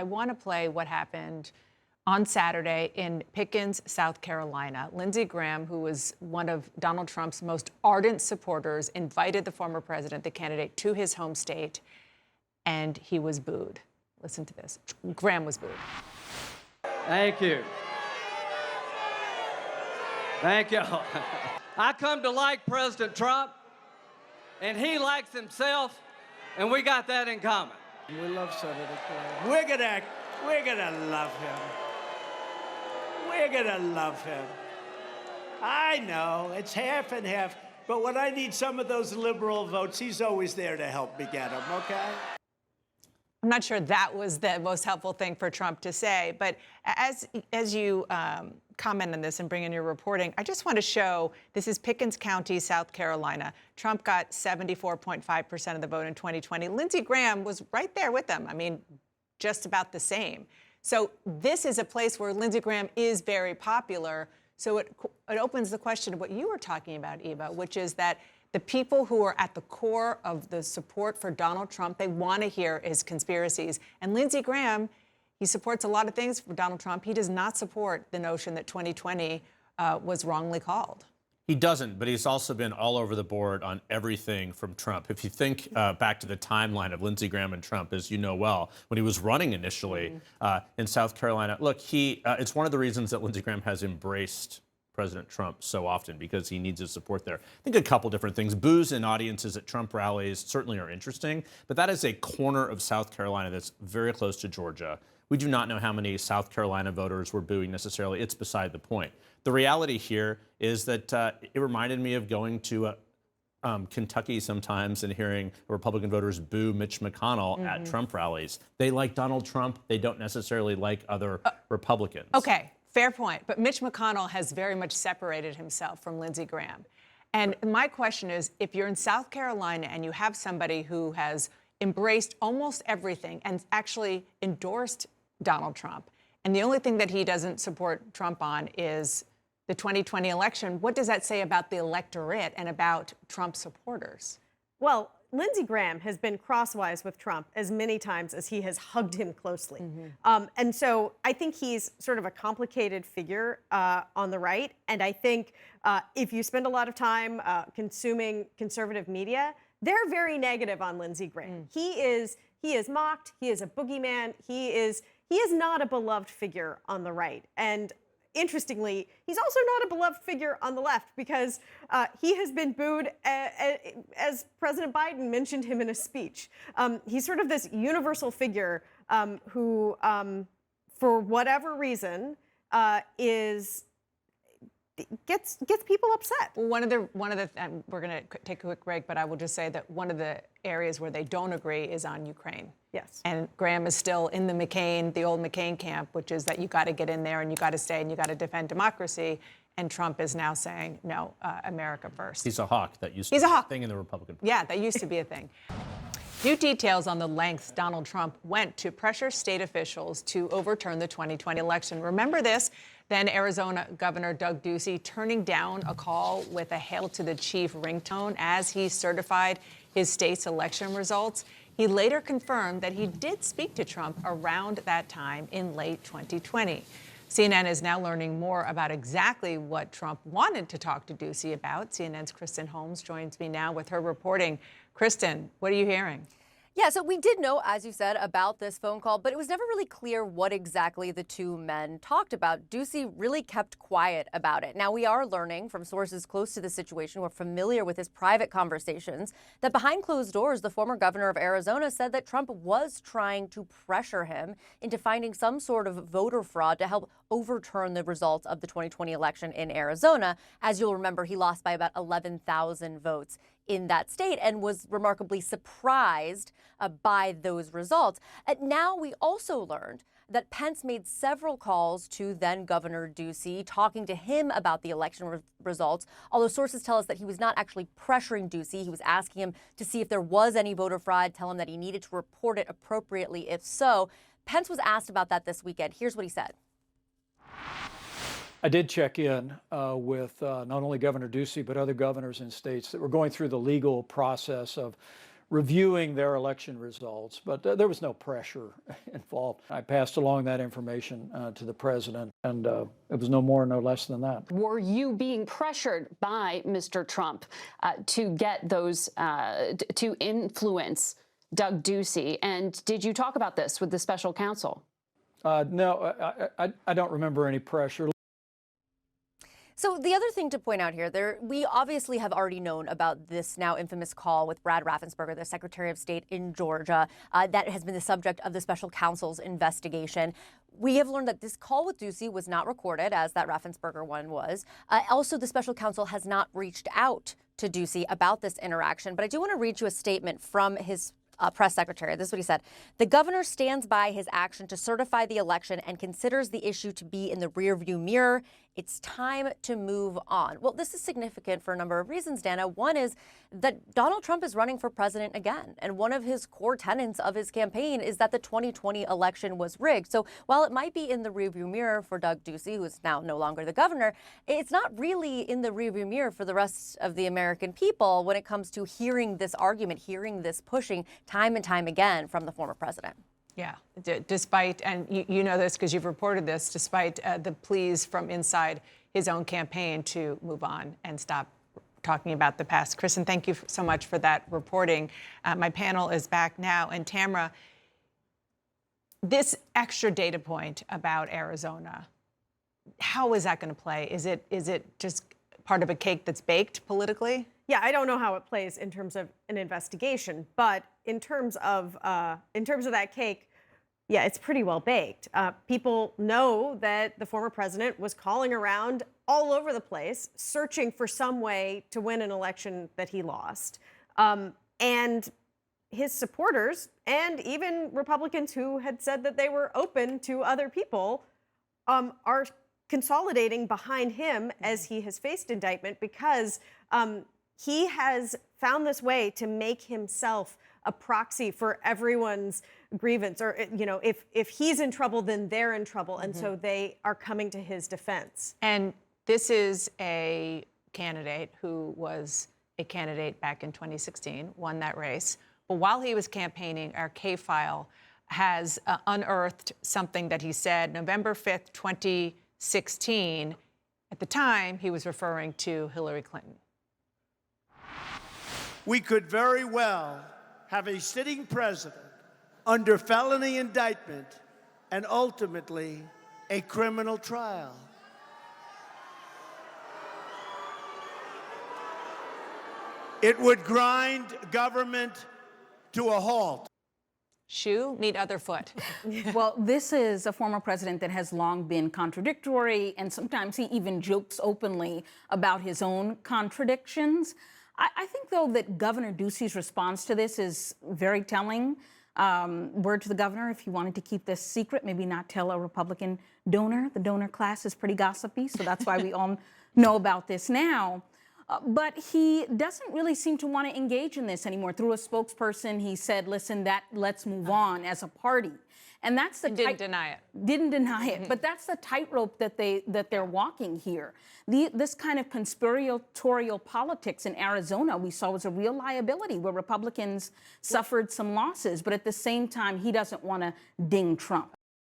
I want to play what happened on Saturday in Pickens, South Carolina. Lindsey Graham, who was one of Donald Trump's most ardent supporters, invited the former president, the candidate, to his home state, and he was booed. Listen to this. Graham was booed. Thank you. Thank you. I come to like President Trump, and he likes himself, and we got that in common. We love Senator Graham. We're gonna love him. We're gonna love him. I know, it's half and half, but when I need some of those liberal votes, he's always there to help me get them, okay? I'm not sure that was the most helpful thing for Trump to say, but as you comment on this and bring in your reporting, I just want to show, this is Pickens County, South Carolina. Trump got 74.5% of the vote in 2020. Lindsey Graham was right there with them. I mean, just about the same. So this is a place where Lindsey Graham is very popular. So it opens the question of what you were talking about, Eva, which is that the people who are at the core of the support for Donald Trump, they want to hear his conspiracies. And Lindsey Graham, he supports a lot of things for Donald Trump. He does not support the notion that 2020 was wrongly called. He doesn't, but he's also been all over the board on everything from Trump. If you think back to the timeline of Lindsey Graham and Trump, as you know well, when he was running initially in South Carolina, look, it's one of the reasons that Lindsey Graham has embraced President Trump so often, because he needs his support there. I think a couple different things. Boos in audiences at Trump rallies certainly are interesting, but that is a corner of South Carolina that's very close to Georgia. We do not know how many South Carolina voters were booing necessarily. It's beside the point. The reality here is that it reminded me of going to Kentucky sometimes and hearing Republican voters boo Mitch McConnell at Trump rallies. They like Donald Trump. They don't necessarily like other Republicans. Okay. Fair point. But Mitch McConnell has very much separated himself from Lindsey Graham. And my question is, if you're in South Carolina and you have somebody who has embraced almost everything and actually endorsed Donald Trump, and the only thing that he doesn't support Trump on is the 2020 election, what does that say about the electorate and about Trump supporters? Well, Lindsey Graham has been crosswise with Trump as many times as he has hugged him closely. And so I think he's sort of a complicated figure on the right. And I think if you spend a lot of time consuming conservative media, they're very negative on Lindsey Graham. He is mocked. He is a boogeyman. He is not a beloved figure on the right. And interestingly, he's also not a beloved figure on the left, because he has been booed as President Biden mentioned him in a speech. He's sort of this universal figure who, for whatever reason, gets people upset. Well, one of the we're going to take a quick break, but I will just say that one of the areas where they don't agree is on Ukraine. Yes. And Graham is still in the old McCain camp, which is that you got to get in there and you got to stay and you got to defend democracy. And Trump is now saying, no, America first. He's a hawk. That used to be a thing in the Republican Party. Yeah, that used to be a thing. New details on the lengths Donald Trump went to pressure state officials to overturn the 2020 election. Remember this? Then Arizona Governor Doug Ducey turning down a call with a Hail to the Chief ringtone as he certified his state's election results. He later confirmed that he did speak to Trump around that time in late 2020. CNN is now learning more about exactly what Trump wanted to talk to Ducey about. CNN's Kristen Holmes joins me now with her reporting. Kristen, what are you hearing? Yeah, so we did know, as you said, about this phone call, but it was never really clear what exactly the two men talked about. Ducey really kept quiet about it. Now, we are learning from sources close to the situation who are familiar with his private conversations that behind closed doors, the former governor of Arizona said that Trump was trying to pressure him into finding some sort of voter fraud to help overturn the results of the 2020 election in Arizona. As you'll remember, he lost by about 11,000 votes in that state and was remarkably surprised by those results. Now we also learned that Pence made several calls to then Governor Ducey, talking to him about the election results, although sources tell us that he was not actually pressuring Ducey. He was asking him to see if there was any voter fraud, tell him that he needed to report it appropriately if so. Pence was asked about that this weekend. Here's what he said. I did check in with not only Governor Ducey, but other governors in states that were going through the legal process of reviewing their election results, but there was no pressure involved. I passed along that information to the president, and it was no more, no less than that. Were you being pressured by Mr. Trump to get those, to influence Doug Ducey? And did you talk about this with the special counsel? No, I don't remember any pressure. So the other thing to point out here, we obviously have already known about this now infamous call with Brad Raffensperger, the Secretary of State in Georgia, that has been the subject of the special counsel's investigation. We have learned that this call with Ducey was not recorded, as that Raffensperger one was. Also, the special counsel has not reached out to Ducey about this interaction. But I do want to read you a statement from his press secretary. This is what he said. The governor stands by his action to certify the election and considers the issue to be in the rearview mirror. It's time to move on. Well, this is significant for a number of reasons, Dana. One is that Donald Trump is running for president again. And one of his core tenets of his campaign is that the 2020 election was rigged. So while it might be in the rearview mirror for Doug Ducey, who is now no longer the governor, it's not really in the rearview mirror for the rest of the American people when it comes to hearing this argument, hearing this pushing time and time again from the former president. Yeah, despite, and you know this because you've reported this, despite the pleas from inside his own campaign to move on and stop talking about the past. Kristen, thank you so much for that reporting. My panel is back now. And Tamara, this extra data point about Arizona, how is that going to play? Is it just part of a cake that's baked politically? Yeah, I don't know how it plays in terms of an investigation, but in terms of that cake, yeah, it's pretty well baked. People know that the former president was calling around all over the place, searching for some way to win an election that he lost. And his supporters, and even Republicans who had said that they were open to other people, are consolidating behind him as he has faced indictment because he has found this way to make himself a proxy for everyone's grievance, or if he's in trouble, then they're in trouble, and so they are coming to his defense. And this is a candidate who was a candidate back in 2016, won that race. But while he was campaigning, our K-File has unearthed something that he said November 5th, 2016. At the time, he was referring to Hillary Clinton. We could very well have a sitting president under felony indictment and ultimately a criminal trial. It would grind government to a halt. Shoe, meet other foot. Well, this is a former president that has long been contradictory, and sometimes he even jokes openly about his own contradictions. I think, though, that Governor Ducey's response to this is very telling. Word to the governor, if he wanted to keep this secret, maybe not tell a Republican donor. The donor class is pretty gossipy, so that's why we all know about this now. But he doesn't really seem to want to engage in this anymore. Through a spokesperson, he said, listen, let's move on as a party. And that's the Didn't deny it. Didn't deny it, but that's the tightrope that they're walking here. This kind of conspiratorial politics in Arizona we saw was a real liability where Republicans suffered some losses, but at the same time, he doesn't want to ding Trump.